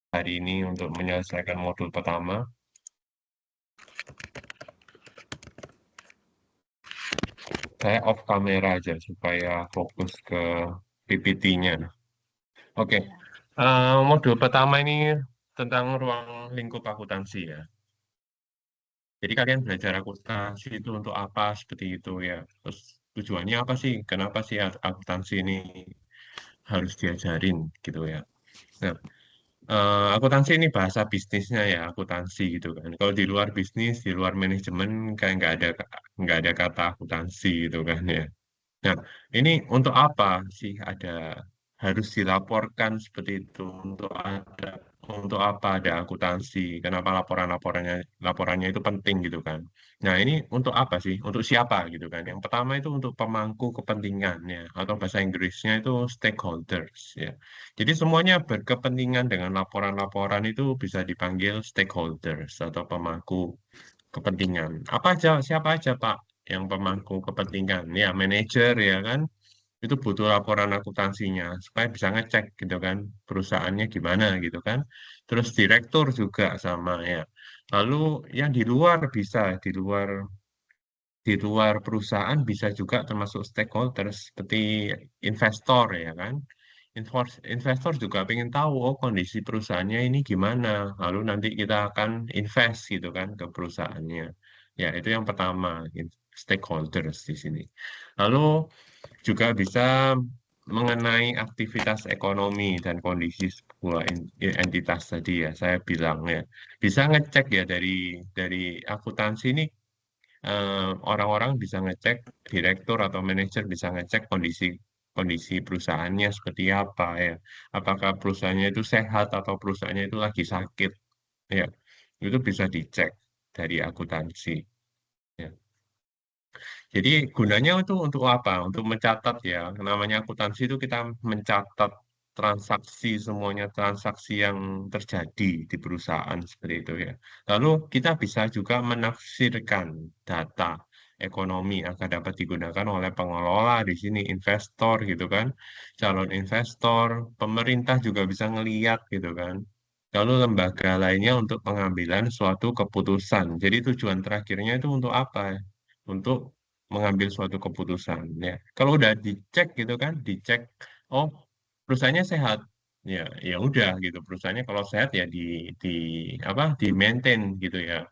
hari ini untuk menyelesaikan modul pertama. Saya off kamera aja supaya fokus ke PPT-nya. Oke, Ya. modul pertama ini tentang ruang lingkup akuntansi ya. Jadi kalian belajar akuntansi itu untuk apa seperti itu ya. Terus tujuannya apa sih? Kenapa sih akuntansi ini harus diajarin gitu ya. Nah, akuntansi ini bahasa bisnisnya ya, akuntansi gitu kan. Kalau di luar bisnis, di luar manajemen, kayak nggak ada kata akuntansi gitu kan ya. Nah, ini untuk apa sih ada harus dilaporkan seperti itu untuk apa ada akuntansi? Kenapa laporannya itu penting gitu kan? Nah, ini untuk apa sih? Untuk siapa gitu kan? Yang pertama itu untuk pemangku kepentingannya atau bahasa Inggrisnya itu stakeholders ya. Jadi semuanya berkepentingan dengan laporan-laporan itu bisa dipanggil stakeholders atau pemangku kepentingan. Apa aja, siapa aja Pak yang pemangku kepentingan? Ya, manajer ya kan, itu butuh laporan akuntansinya supaya bisa ngecek gitu kan, perusahaannya gimana gitu kan. Terus direktur juga sama ya. Lalu yang di luar bisa, di luar perusahaan bisa juga termasuk stakeholder seperti investor ya kan. Investor juga pengen tahu oh kondisi perusahaannya ini gimana. Lalu nanti kita akan invest gitu kan ke perusahaannya. Ya, itu yang pertama, stakeholders di sini. Lalu juga bisa mengenai aktivitas ekonomi dan kondisi sebuah entitas tadi ya, saya bilang ya. Bisa ngecek ya dari akuntansi ini orang-orang bisa ngecek, direktur atau manajer bisa ngecek kondisi kondisi perusahaannya seperti apa ya. Apakah perusahaannya itu sehat atau perusahaannya itu lagi sakit ya. Itu bisa dicek dari akuntansi. Ya. Jadi gunanya itu untuk apa? Untuk mencatat ya. Namanya akuntansi itu kita mencatat transaksi semuanya transaksi yang terjadi di perusahaan seperti itu ya. Lalu kita bisa juga menafsirkan data ekonomi agar dapat digunakan oleh pengelola di sini investor gitu kan. Calon investor, pemerintah juga bisa ngeliat gitu kan. Lalu lembaga lainnya untuk pengambilan suatu keputusan. Jadi tujuan terakhirnya itu untuk apa? Untuk mengambil suatu keputusan ya. Kalau udah dicek gitu kan, dicek oh perusahaannya sehat. Ya, ya udah gitu. Perusahaannya kalau sehat ya di apa? Di maintain gitu ya.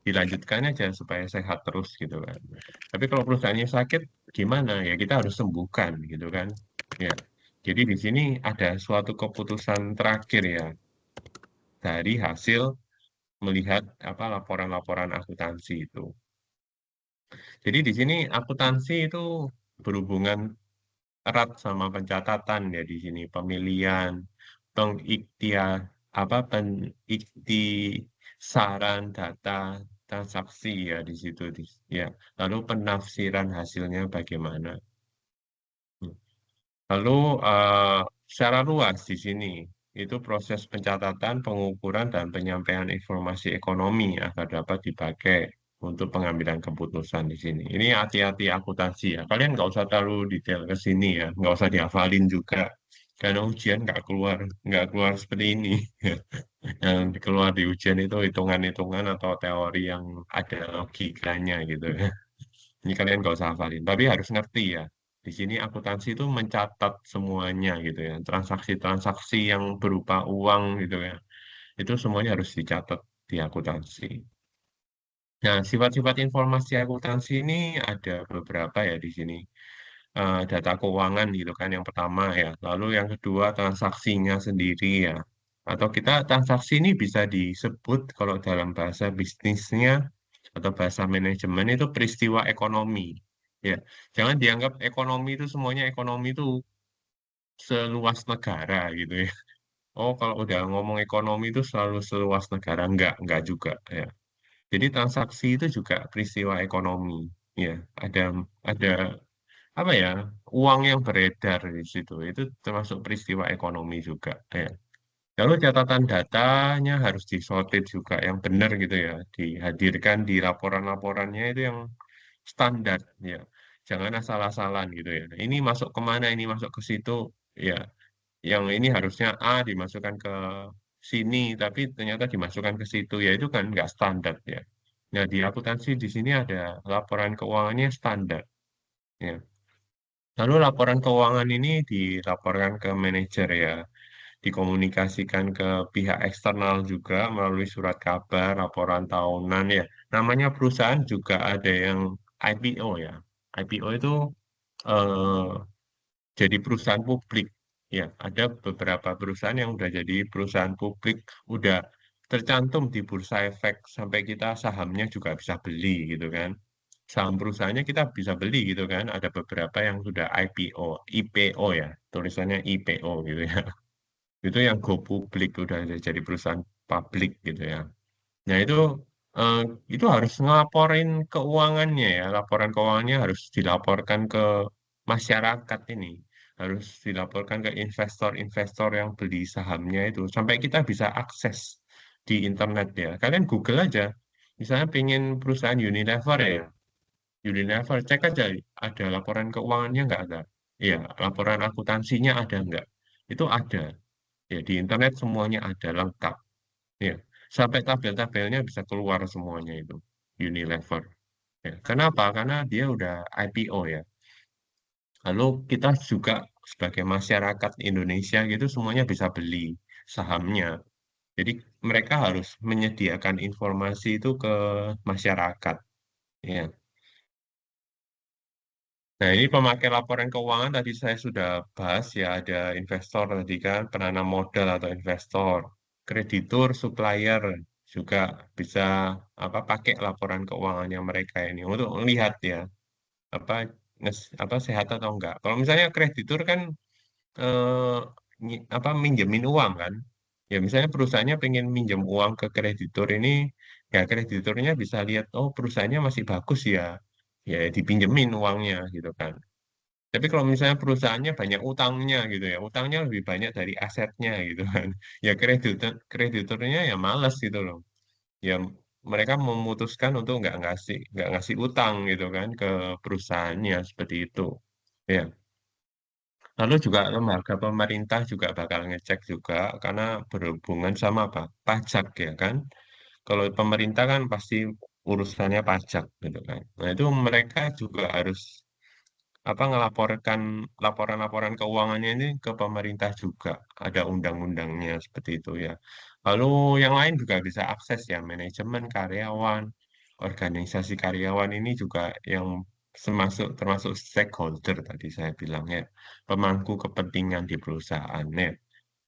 Dilanjutkan aja supaya sehat terus gitu kan. Tapi kalau perusahaannya sakit gimana? Ya kita harus sembuhkan gitu kan. Ya. Jadi di sini ada suatu keputusan terakhir ya dari hasil melihat apa laporan-laporan akuntansi itu. Jadi di sini akuntansi itu berhubungan erat sama pencatatan ya di sini pemilihan, pengiktia apa pengiktisaran data transaksi ya di situ ya. Lalu penafsiran hasilnya bagaimana. Hmm. Lalu secara luas di sini itu proses pencatatan, pengukuran dan penyampaian informasi ekonomi agar dapat dipakai untuk pengambilan keputusan di sini. Ini hati-hati akuntansi ya. Kalian nggak usah terlalu detail ke sini ya, nggak usah dihafalin juga. Karena ujian nggak keluar seperti ini. Yang keluar di ujian itu hitungan-hitungan atau teori yang ada logikanya gitu ya. Ini kalian nggak usah hafalin, tapi harus ngerti ya. Di sini akuntansi itu mencatat semuanya gitu ya. Transaksi-transaksi yang berupa uang gitu ya. Itu semuanya harus dicatat di akuntansi. Nah, sifat-sifat informasi akuntansi ini ada beberapa ya di sini. Data keuangan gitu kan yang pertama ya. Lalu yang kedua transaksinya sendiri ya. Atau kita transaksi ini bisa disebut kalau dalam bahasa bisnisnya atau bahasa manajemen itu peristiwa ekonomi. Ya, jangan dianggap ekonomi itu semuanya ekonomi itu seluas negara gitu ya. Oh, kalau udah ngomong ekonomi itu selalu seluas negara, enggak juga ya. Jadi transaksi itu juga peristiwa ekonomi. Ya, ada apa ya uang yang beredar di situ itu termasuk peristiwa ekonomi juga ya. Lalu catatan datanya harus disortir juga yang benar gitu ya, dihadirkan di laporan-laporannya itu yang standar ya. Jangan asal-asalan gitu ya. Ini masuk kemana, ini masuk ke situ ya. Yang ini harusnya A dimasukkan ke sini, tapi ternyata dimasukkan ke situ, ya itu kan nggak standar ya. Nah, di akuntansi di sini ada laporan keuangannya standar. Ya. Lalu laporan keuangan ini dilaporkan ke manajer ya, dikomunikasikan ke pihak eksternal juga melalui surat kabar, laporan tahunan ya. Namanya perusahaan juga ada yang IPO ya. IPO itu eh, jadi perusahaan publik. Ya, ada beberapa perusahaan yang udah jadi perusahaan publik, udah tercantum di Bursa Efek sampai kita sahamnya juga bisa beli gitu kan. Saham perusahaannya kita bisa beli gitu kan. Ada beberapa yang sudah IPO, IPO ya, tulisannya IPO gitu ya. Itu yang go publik udah jadi perusahaan publik gitu ya. Nah, eh, itu harus ngelaporin keuangannya ya. Laporan keuangannya harus dilaporkan ke masyarakat ini. Harus dilaporkan ke investor-investor yang beli sahamnya itu. Sampai kita bisa akses di internet ya. Kalian Google aja. Misalnya pengen perusahaan Unilever ya. Unilever, cek aja ada laporan keuangannya nggak ada. Iya, laporan akuntansinya ada nggak? Itu ada. Ya, di internet semuanya ada lengkap. Ya, sampai tabel-tabelnya bisa keluar semuanya itu Unilever. Ya. Kenapa? Karena dia udah IPO ya. Lalu kita juga sebagai masyarakat Indonesia gitu semuanya bisa beli sahamnya. Jadi mereka harus menyediakan informasi itu ke masyarakat. Ya. Nah, ini pemakai laporan keuangan tadi saya sudah bahas ya, ada investor tadi kan, penanam modal atau investor, kreditur, supplier juga bisa apa pakai laporan keuangannya mereka ini untuk melihat ya apa apa sehat atau enggak. Kalau misalnya kreditur kan eh, apa minjemin uang kan, ya misalnya perusahaannya pengen minjem uang ke kreditur ini, ya krediturnya bisa lihat oh perusahaannya masih bagus ya, ya dipinjemin uangnya gitu kan. Tapi kalau misalnya perusahaannya banyak utangnya gitu ya, utangnya lebih banyak dari asetnya gitu kan. Ya krediturnya ya malas gitu loh. Ya mereka memutuskan untuk nggak ngasih utang gitu kan ke perusahaannya seperti itu. Ya. Lalu juga lembaga pemerintah juga bakal ngecek juga karena berhubungan sama apa? Pajak ya kan. Kalau pemerintah kan pasti urusannya pajak gitu kan. Nah, itu mereka juga harus apa ngelaporkan laporan-laporan keuangannya ini ke pemerintah juga ada undang-undangnya seperti itu ya. Lalu yang lain juga bisa akses ya manajemen karyawan, organisasi karyawan ini juga yang termasuk stakeholder tadi saya bilang ya, pemangku kepentingan di perusahaan ya.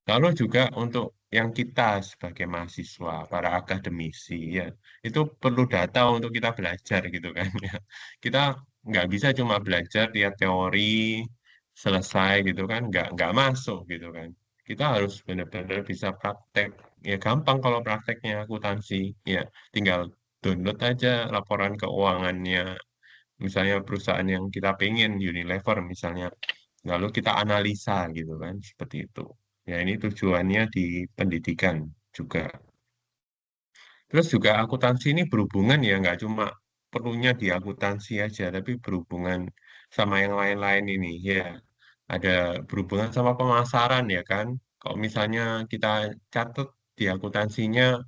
Lalu juga untuk yang kita sebagai mahasiswa, para akademisi ya, itu perlu data untuk kita belajar gitu kan ya. Kita nggak bisa cuma belajar lihat teori selesai gitu kan, nggak masuk gitu kan. Kita harus benar-benar bisa praktek. Ya gampang kalau prakteknya akuntansi, ya tinggal download aja laporan keuangannya, misalnya perusahaan yang kita pengen, Unilever misalnya, lalu kita analisa gitu kan, seperti itu. Ya ini tujuannya di pendidikan juga. Terus juga akuntansi ini berhubungan ya, nggak cuma perlunya di akuntansi aja, tapi berhubungan sama yang lain-lain ini. Ya, ada berhubungan sama pemasaran ya kan. Kalau misalnya kita catat di akuntansinya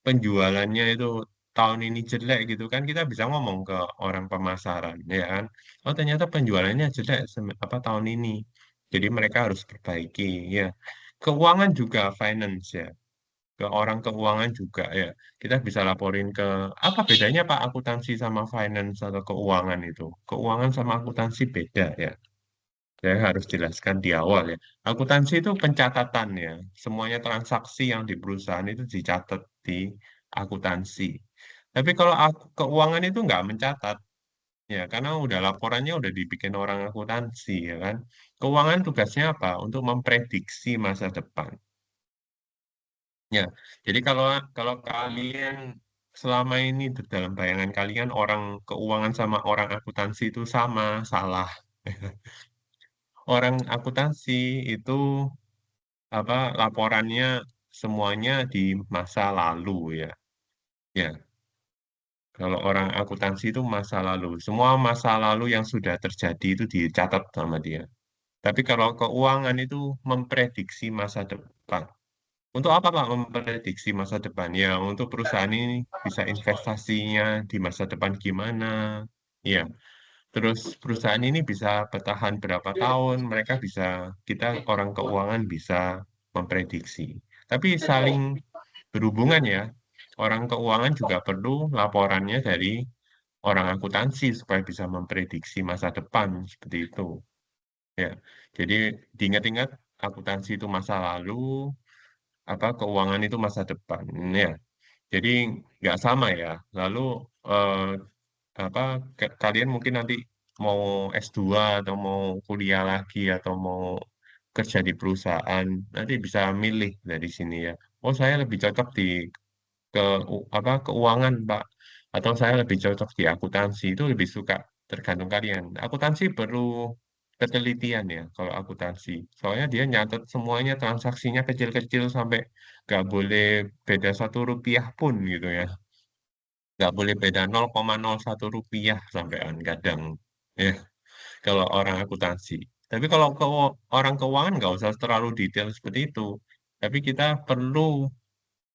penjualannya itu tahun ini jelek gitu kan, kita bisa ngomong ke orang pemasaran ya kan. Oh ternyata penjualannya jelek apa tahun ini. Jadi mereka harus perbaiki ya. Keuangan juga finance ya, ke orang keuangan juga ya. Kita bisa laporin ke apa bedanya Pak akuntansi sama finance atau keuangan itu. Keuangan sama akuntansi beda ya. Saya harus jelaskan di awal ya. Akuntansi itu pencatatan ya. Semuanya transaksi yang di perusahaan itu dicatat di akuntansi. Tapi kalau keuangan itu nggak mencatat ya, karena udah laporannya udah dibikin orang akuntansi ya kan. Keuangan tugasnya apa? Untuk memprediksi masa depan. Ya, jadi kalau kalau kalian selama ini dalam bayangan kalian orang keuangan sama orang akuntansi itu sama, salah. Orang akuntansi itu apa laporannya semuanya di masa lalu ya. Ya, kalau orang akuntansi itu masa lalu, semua masa lalu yang sudah terjadi itu dicatat sama dia. Tapi kalau keuangan itu memprediksi masa depan. Untuk apa Pak memprediksi masa depan? Ya, untuk perusahaan ini bisa investasinya di masa depan gimana? Ya, terus perusahaan ini bisa bertahan berapa tahun? Kita orang keuangan bisa memprediksi. Tapi saling berhubungan ya. Orang keuangan juga perlu laporannya dari orang akuntansi supaya bisa memprediksi masa depan seperti itu. Ya, jadi diingat-ingat akuntansi itu masa lalu, keuangan itu masa depan. Ya, jadi nggak sama ya. Lalu eh, apa kalian mungkin nanti mau S2 atau mau kuliah lagi atau mau kerja di perusahaan, nanti bisa milih dari sini ya. Oh, saya lebih cocok di ke keuangan, Pak. Atau saya lebih cocok di akuntansi, itu lebih suka tergantung kalian. Akuntansi perlu ketelitian ya kalau akuntansi. Soalnya dia nyatet semuanya transaksinya kecil-kecil sampai nggak boleh beda 1 rupiah pun gitu ya. Nggak boleh beda 0,01 rupiah sampean kadang. Ya, kalau orang akuntansi. Tapi kalau orang keuangan nggak usah terlalu detail seperti itu. Tapi kita perlu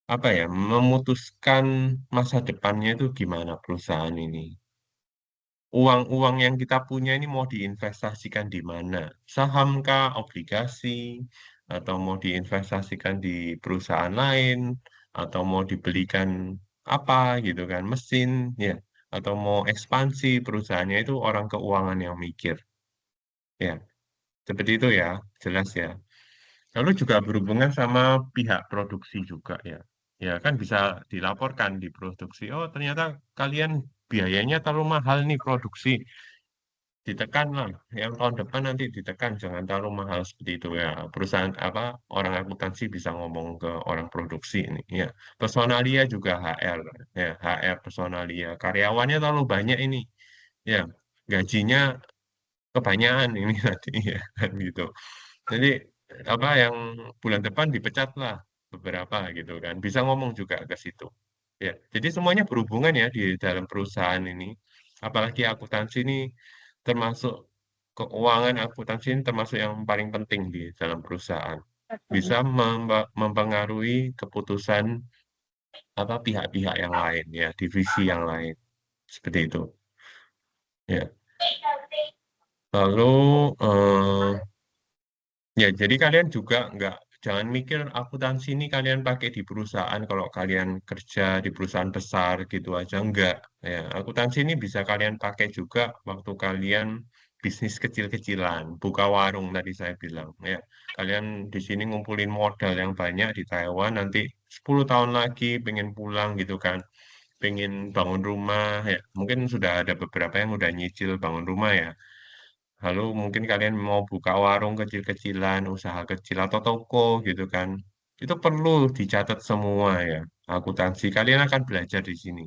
memutuskan masa depannya itu gimana perusahaan ini. Uang-uang yang kita punya ini mau diinvestasikan di mana? Saham kah, obligasi, atau mau diinvestasikan di perusahaan lain, atau mau dibelikan apa gitu kan, mesin, ya, atau mau ekspansi perusahaannya itu orang keuangan yang mikir. Ya, seperti itu ya, jelas ya. Lalu juga berhubungan sama pihak produksi juga ya. Ya kan bisa dilaporkan di produksi. Oh ternyata kalian biayanya terlalu mahal nih produksi. Ditekan lah. Yang tahun depan nanti ditekan. Jangan terlalu mahal seperti itu ya. Perusahaan orang akuntansi bisa ngomong ke orang produksi ini. Ya. Personalia juga HR. Ya, HR personalia. Karyawannya terlalu banyak ini. Ya. Gajinya kebanyakan ini nanti ya kan gitu. Jadi yang bulan depan dipecat lah beberapa gitu kan. Bisa ngomong juga ke situ. Ya, jadi semuanya berhubungan ya di dalam perusahaan ini. Apalagi akuntansi ini termasuk keuangan akuntansi ini termasuk yang paling penting di dalam perusahaan. Bisa mempengaruhi keputusan pihak-pihak yang lain ya, divisi yang lain. Seperti itu. Ya. Lalu ya, jadi kalian juga jangan mikir akuntansi ini kalian pakai di perusahaan kalau kalian kerja di perusahaan besar gitu aja, enggak. Ya, akuntansi ini bisa kalian pakai juga waktu kalian bisnis kecil-kecilan, buka warung tadi saya bilang. Ya, kalian di sini ngumpulin modal yang banyak di Taiwan, nanti 10 tahun lagi pengen pulang gitu kan, pengen bangun rumah, ya mungkin sudah ada beberapa yang udah nyicil bangun rumah ya. Lalu mungkin kalian mau buka warung kecil-kecilan, usaha kecil atau toko gitu kan. Itu perlu dicatat semua ya. Akuntansi kalian akan belajar di sini.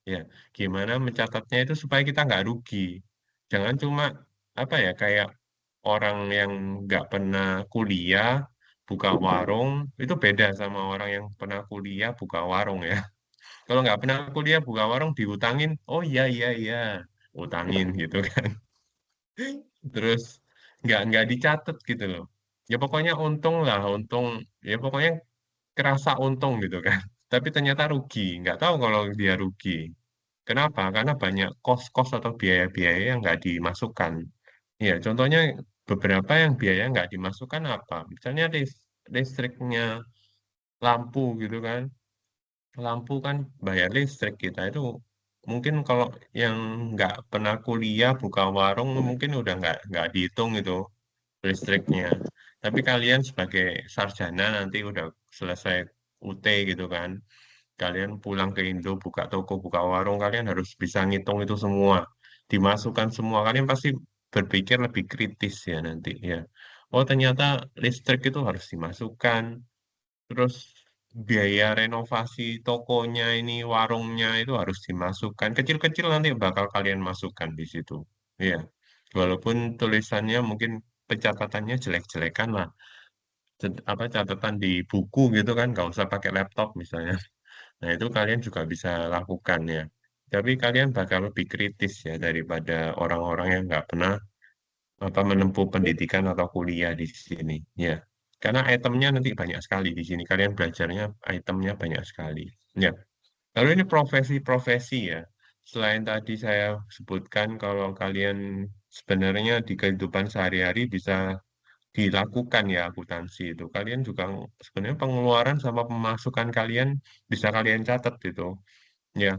Ya, gimana mencatatnya itu supaya kita nggak rugi. Jangan cuma kayak orang yang nggak pernah kuliah buka warung itu beda sama orang yang pernah kuliah buka warung ya. Kalau nggak pernah kuliah buka warung diutangin, oh iya iya iya, utangin gitu kan. Terus nggak dicatat gitu loh. Ya pokoknya untung lah, untung ya pokoknya kerasa untung gitu kan. Tapi ternyata rugi, nggak tahu kalau dia rugi. Kenapa? Karena banyak kos-kos atau biaya-biaya yang nggak dimasukkan. Ya, contohnya beberapa yang biaya nggak dimasukkan apa? Misalnya listriknya, lampu gitu kan. Lampu kan bayar listrik kita itu mungkin kalau yang nggak pernah kuliah buka warung mungkin udah nggak dihitung itu listriknya. Tapi kalian sebagai sarjana nanti udah selesai UT gitu kan. Kalian pulang ke Indo, buka toko, buka warung, kalian harus bisa ngitung itu semua. Dimasukkan semua. Kalian pasti berpikir lebih kritis ya nanti ya. Oh ternyata listrik itu harus dimasukkan. Terus biaya renovasi tokonya ini, warungnya itu harus dimasukkan. Kecil-kecil nanti bakal kalian masukkan di situ. Iya. Walaupun tulisannya mungkin pencatatannya jelek-jelekan lah. Catatan di buku gitu kan, nggak usah pakai laptop misalnya. Nah, itu kalian juga bisa lakukan ya. Tapi kalian bakal lebih kritis ya daripada orang-orang yang nggak pernah menempuh pendidikan atau kuliah di sini. Ya. Karena itemnya nanti banyak sekali di sini. Kalian belajarnya itemnya banyak sekali. Ya. Lalu ini profesi-profesi ya. Selain tadi saya sebutkan kalau kalian sebenarnya di kehidupan sehari-hari bisa dilakukan ya akuntansi itu. Kalian juga sebenarnya pengeluaran sama pemasukan kalian bisa kalian catat itu. Ya,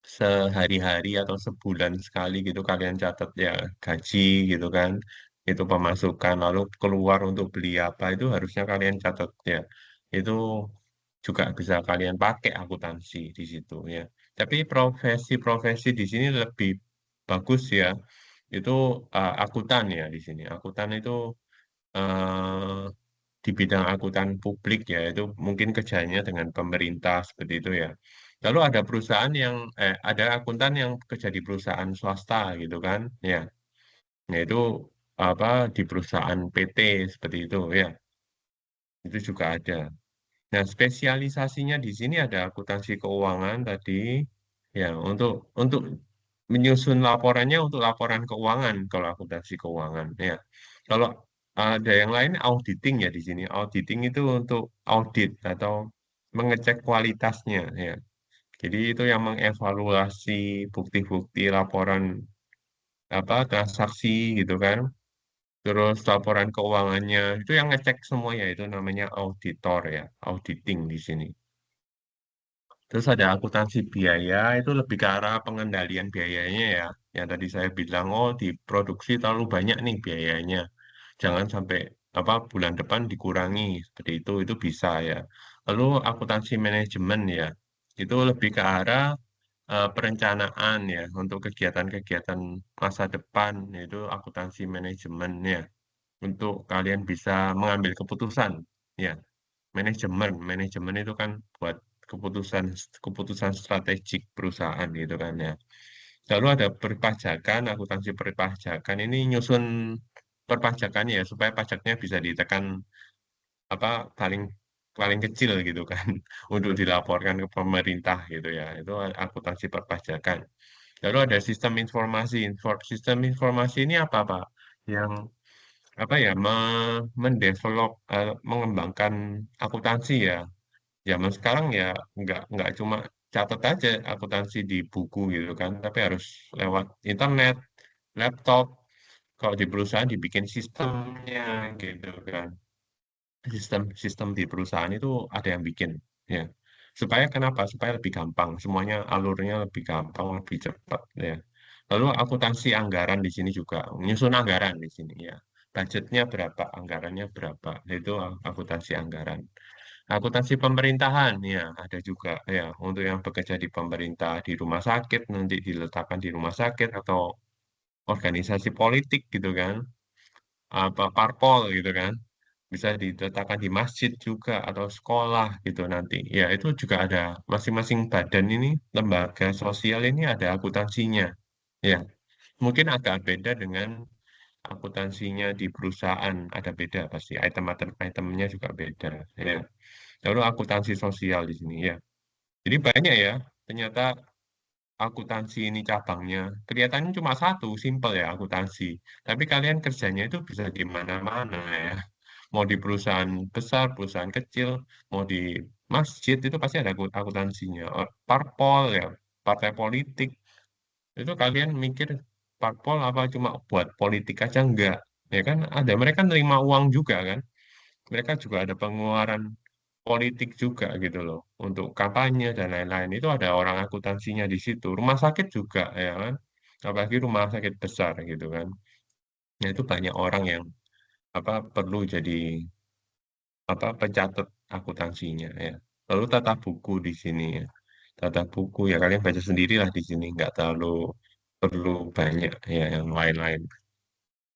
sehari-hari atau sebulan sekali gitu kalian catat ya gaji gitu kan. Itu pemasukan lalu keluar untuk beli apa itu harusnya kalian catat ya. Itu juga bisa kalian pakai akuntansi di situ ya. Tapi profesi-profesi di sini lebih bagus ya. Itu akuntan ya di sini. Akuntan itu eh, di bidang akuntan publik ya, itu mungkin kerjanya dengan pemerintah seperti itu ya. Lalu ada perusahaan yang ada akuntan yang kerja di perusahaan swasta gitu kan, ya. Nah itu apa di perusahaan PT seperti itu ya, itu juga ada. Nah spesialisasinya di sini ada akuntansi keuangan tadi, ya untuk menyusun laporannya untuk laporan keuangan kalau akuntansi keuangan ya. Kalau ada yang lain auditing ya di sini. Auditing itu untuk audit atau mengecek kualitasnya ya. Jadi itu yang mengevaluasi bukti-bukti laporan apa transaksi gitu kan. Terus laporan keuangannya itu yang ngecek semuanya itu namanya auditor ya, auditing di sini. Terus ada akuntansi biaya, itu lebih ke arah pengendalian biayanya ya. Yang tadi saya bilang, oh diproduksi terlalu banyak nih biayanya. Jangan sampai apa bulan depan dikurangi, seperti itu bisa ya. Lalu akuntansi manajemen ya, itu lebih ke arah perencanaan ya untuk kegiatan-kegiatan masa depan, yaitu akuntansi manajemen ya. Untuk kalian bisa mengambil keputusan ya. Manajemen itu kan buat keputusan keputusan strategik perusahaan gitu kan ya. Lalu ada perpajakan, akuntansi perpajakan ini nyusun perpajakan ya supaya pajaknya bisa ditekan apa paling paling kecil gitu kan untuk dilaporkan ke pemerintah gitu ya. Itu akuntansi perpajakan. Lalu ada sistem informasi. Sistem informasi ini apa Pak? Yang apa ya mendevelop mengembangkan akuntansi ya. Zaman sekarang ya nggak cuma catat aja akuntansi di buku gitu kan, tapi harus lewat internet, laptop. Kalau di perusahaan dibikin sistemnya gitu kan. Sistem di perusahaan itu ada yang bikin ya. Supaya kenapa? Supaya lebih gampang, semuanya alurnya lebih gampang, lebih cepat ya. Lalu akuntansi anggaran di sini juga, menyusun anggaran di sini ya. Budgetnya berapa, anggarannya berapa, itu akuntansi anggaran. Akuntansi pemerintahan, ya ada juga ya untuk yang bekerja di pemerintah di rumah sakit nanti diletakkan di rumah sakit atau organisasi politik gitu kan, apa parpol gitu kan, bisa diletakkan di masjid juga atau sekolah gitu nanti. Ya itu juga ada masing-masing badan ini lembaga sosial ini ada akuntansinya. Ya mungkin agak beda dengan akuntansinya di perusahaan ada beda pasti itemnya juga beda. Ya. Lalu akuntansi sosial di sini ya. Jadi banyak ya, ternyata akuntansi ini cabangnya. Kelihatannya cuma satu, simpel ya akuntansi. Tapi kalian kerjanya itu bisa di mana-mana ya. Mau di perusahaan besar, perusahaan kecil, mau di masjid itu pasti ada akuntansinya. Parpol ya, partai politik. Itu kalian mikir parpol apa cuma buat politik aja enggak. Ya kan ada mereka nerima uang juga kan. Mereka juga ada pengeluaran politik juga gitu loh untuk kampanye dan lain-lain itu ada orang akuntansinya di situ rumah sakit juga ya kan apalagi rumah sakit besar gitu kan nah itu banyak orang yang apa perlu jadi apa pencatat akuntansinya ya lalu tata buku di sini ya tata buku ya kalian baca sendirilah di sini nggak terlalu perlu banyak ya yang lain-lain.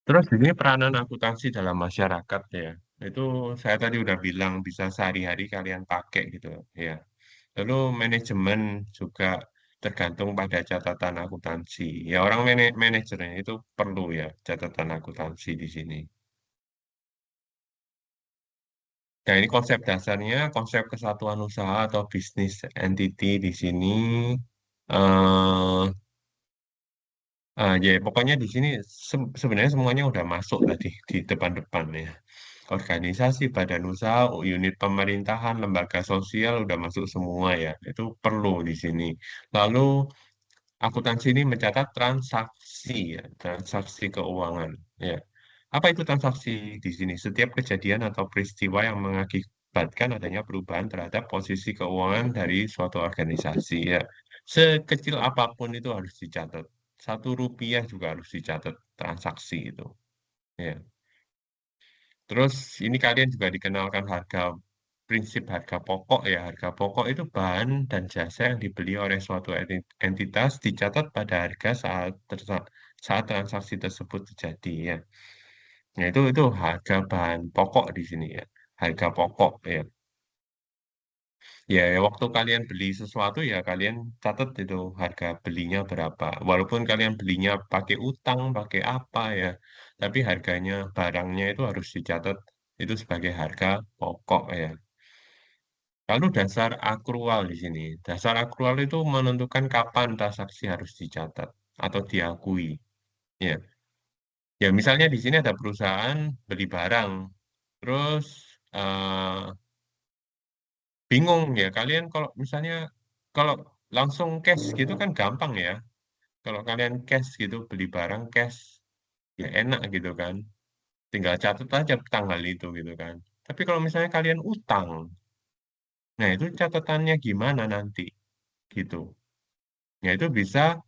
Terus ini peranan akuntansi dalam masyarakat ya. Itu saya tadi udah bilang bisa sehari-hari kalian pakai gitu ya. Lalu manajemen juga tergantung pada catatan akuntansi. Ya orang manajernya itu perlu ya catatan akuntansi di sini. Nah ini konsep dasarnya, konsep kesatuan usaha atau bisnis entity di sini. eh ya pokoknya di sini sebenarnya semuanya udah masuk tadi di depan-depan ya. organisasi, badan usaha, unit pemerintahan, lembaga sosial udah masuk semua ya. Itu perlu di sini. Lalu akuntansi ini mencatat transaksi ya, transaksi keuangan ya. Apa itu transaksi di sini? Setiap kejadian atau peristiwa yang mengakibatkan adanya perubahan terhadap posisi keuangan dari suatu organisasi ya. Sekecil apapun itu harus dicatat. Rp1 juga harus dicatat transaksi itu. Ya. Terus ini kalian juga dikenalkan prinsip harga pokok ya. Harga pokok itu bahan dan jasa yang dibeli oleh suatu entitas dicatat pada harga saat transaksi tersebut terjadi ya. Nah, itu harga bahan pokok di sini ya. Harga pokok ya. Ya, ya, waktu kalian beli sesuatu ya kalian catat itu harga belinya berapa. Walaupun kalian belinya pakai utang, pakai apa ya, tapi harganya barangnya itu harus dicatat itu sebagai harga pokok ya. Lalu dasar akrual di sini. Dasar akrual itu menentukan kapan transaksi harus dicatat atau diakui. Ya, ya misalnya di sini ada perusahaan beli barang, terus eh, bingung ya, kalian kalau misalnya kalau langsung cash gitu kan gampang ya. Kalau kalian cash gitu, beli barang cash, ya enak gitu kan. Tinggal catat aja tanggal itu gitu kan. Tapi kalau misalnya kalian utang, nah itu catatannya gimana nanti gitu. Ya itu bisa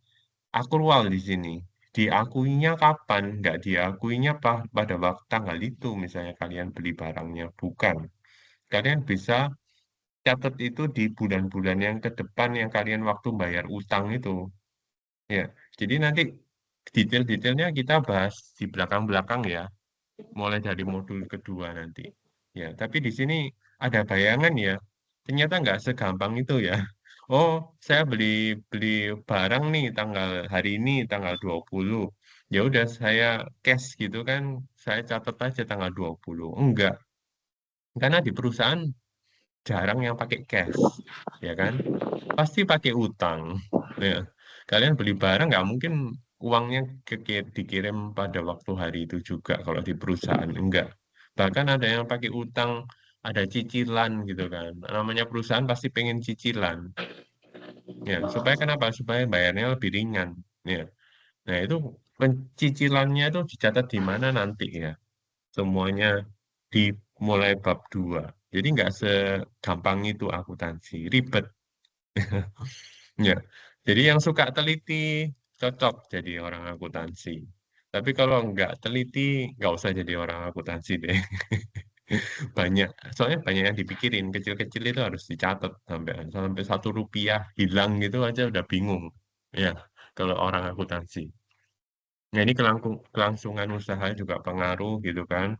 akrual di sini. Diakuinya kapan? Nggak diakuinya pada waktu tanggal itu misalnya kalian beli barangnya. Bukan. Kalian bisa catat itu di bulan-bulan yang ke depan yang kalian waktu bayar utang itu. Ya, jadi nanti detail-detailnya kita bahas di belakang-belakang ya, mulai dari modul kedua nanti. Ya, tapi di sini ada bayangan ya, ternyata nggak segampang itu ya. Oh, saya beli beli barang nih tanggal hari ini tanggal 20. Ya udah saya cash gitu kan, saya catat aja tanggal 20. Enggak, karena di perusahaan jarang yang pakai cash, ya kan? Pasti pakai utang. Ya. Kalian beli barang nggak mungkin uangnya dikirim pada waktu hari itu juga kalau di perusahaan. Enggak. Bahkan ada yang pakai utang, ada cicilan gitu kan. Namanya perusahaan pasti pengen cicilan. Ya, supaya kenapa? Supaya bayarnya lebih ringan. Ya. Nah, itu pencicilannya itu dicatat di mana nanti ya. Semuanya di mulai bab 2. Jadi nggak segampang itu akuntansi. Ribet. Ya, jadi yang suka teliti cocok jadi orang akuntansi. Tapi kalau nggak teliti, nggak usah jadi orang akuntansi deh. Banyak, soalnya banyak yang dipikirin. Kecil-kecil itu harus dicatat sampai sampai Rp1 hilang gitu aja udah bingung. Ya, kalau orang akuntansi. Nah, ini kelangsungan usaha juga pengaruh gitu kan.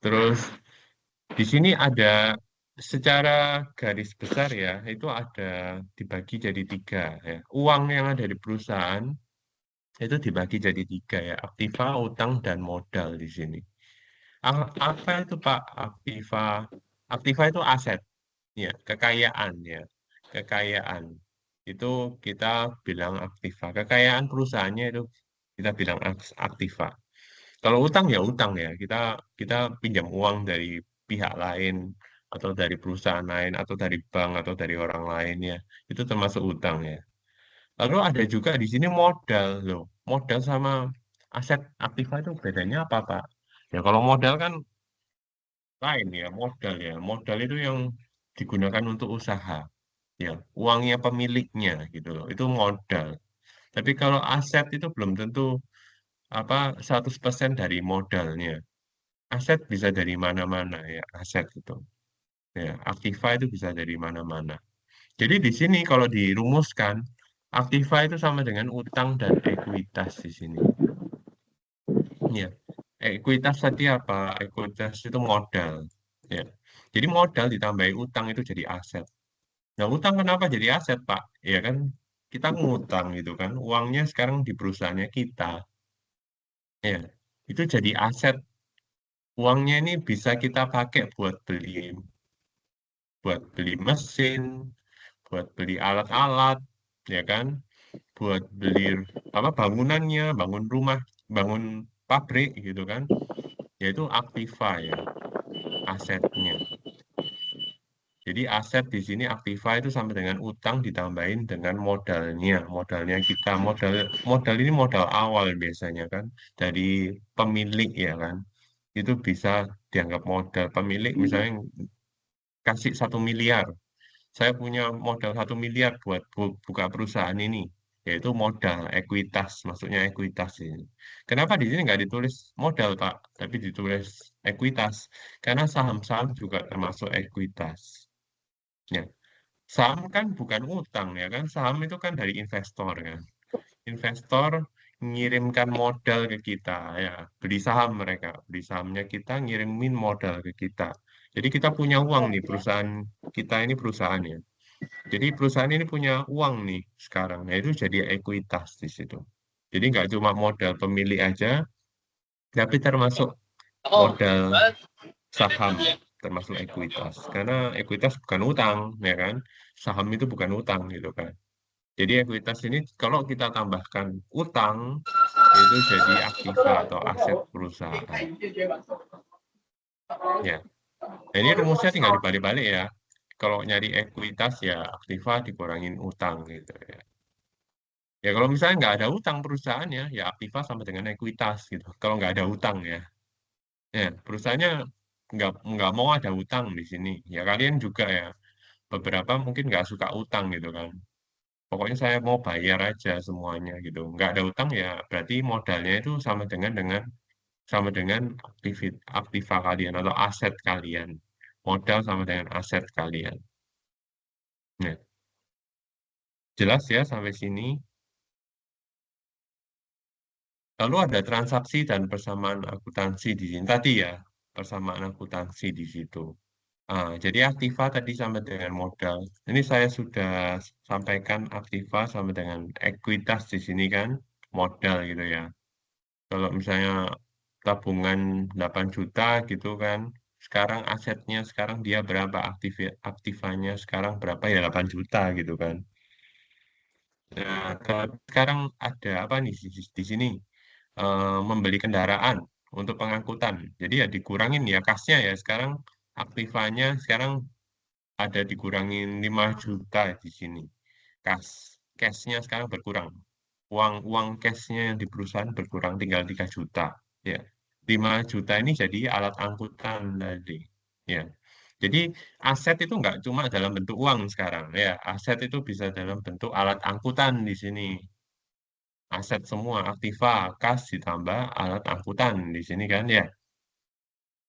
Terus di sini ada secara garis besar ya, itu ada dibagi jadi 3 ya. Uang yang ada di perusahaan itu dibagi jadi 3 ya, aktiva, utang, dan modal di sini. Apa itu Pak aktiva? Aktiva itu aset, ya, kekayaan ya, kekayaan. Itu kita bilang aktiva. Kekayaan perusahaannya itu kita bilang aktiva. Kalau utang ya utang ya, kita kita pinjam uang dari pihak lain atau dari perusahaan lain atau dari bank atau dari orang lain ya, itu termasuk utang ya. Lalu ada juga di sini modal loh. Modal sama aset aktiva itu bedanya apa, Pak? Ya kalau modal kan lain ya, modal ya. Modal itu yang digunakan untuk usaha. Ya, uangnya pemiliknya gitu loh. Itu modal. Tapi kalau aset itu belum tentu apa 100% dari modalnya. Aset bisa dari mana-mana ya, aset itu. Ya, aktiva itu bisa dari mana-mana. Jadi di sini kalau dirumuskan, aktiva itu sama dengan utang dan ekuitas di sini. Ya, ekuitas tadi apa? Ekuitas itu modal. Ya, jadi modal ditambahi utang itu jadi aset. Nah, utang kenapa jadi aset, Pak? Ya kan, kita ngutang gitu kan, uangnya sekarang di perusahaannya kita. Ya, itu jadi aset. Uangnya ini bisa kita pakai buat beli mesin, buat beli alat-alat, ya kan? Buat beli apa bangunannya, bangun rumah, bangun pabrik gitu kan. Yaitu aktiva ya. asetnya. Jadi aset di sini aktiva itu sama dengan utang ditambahin dengan modalnya. Modalnya kita, modal ini modal awal biasanya kan dari pemilik ya kan. Itu bisa dianggap modal pemilik misalnya kasih 1 miliar. Saya punya modal 1 miliar buat buka perusahaan ini, yaitu modal ekuitas, maksudnya ekuitas ini. Kenapa di sini nggak ditulis modal, Pak, tapi ditulis ekuitas? Karena saham-saham juga termasuk ekuitas. Ya, saham kan bukan utang ya kan, saham itu kan dari investor kan. Investor ngirimkan modal ke kita ya, beli saham mereka, beli sahamnya kita ngirimin modal ke kita. Jadi kita punya uang nih, perusahaan kita ini perusahaan ya. Jadi perusahaan ini punya uang nih sekarang, nah itu jadi ekuitas di situ. Jadi nggak cuma modal pemilik aja, tapi termasuk modal saham, termasuk ekuitas. Karena ekuitas bukan utang, ya kan? Saham itu bukan utang gitu kan. Jadi ekuitas ini kalau kita tambahkan utang, itu jadi aktiva atau aset perusahaan. Ya, nah, ini rumusnya tinggal dibalik-balik ya. Kalau nyari ekuitas ya aktiva dikurangin utang gitu ya. Ya kalau misalnya nggak ada utang perusahaannya, ya aktiva sama dengan ekuitas gitu. Kalau nggak ada utang ya, ya perusahaannya nggak mau ada utang di sini. Ya kalian juga ya, beberapa mungkin nggak suka utang gitu kan. Pokoknya saya mau bayar aja semuanya gitu. Nggak ada utang ya berarti modalnya itu sama dengan aktiva kalian atau aset kalian. Modal sama dengan aset kalian. Nah, jelas ya sampai sini. Lalu ada transaksi dan persamaan akuntansi di sini. Tadi ya, persamaan akuntansi di situ. Jadi aktiva tadi sama dengan modal. Ini saya sudah sampaikan aktiva sama dengan ekuitas di sini kan, modal gitu ya. Kalau misalnya tabungan 8 juta gitu kan, sekarang asetnya sekarang dia berapa aktivanya sekarang berapa ya 8 juta gitu kan. Nah, sekarang ada apa nih di sini? Membeli kendaraan untuk pengangkutan. Jadi ya dikurangin ya kasnya ya sekarang aktivanya sekarang ada dikurangin 5 juta di sini. Cashnya sekarang berkurang. Uang uang cashnya yang di perusahaan berkurang tinggal 3 juta. Ya, 5 juta ini jadi alat angkutan tadi. Ya. Jadi aset itu nggak cuma dalam bentuk uang sekarang ya. Aset itu bisa dalam bentuk alat angkutan di sini. Aset semua aktiva, kas ditambah alat angkutan di sini kan ya.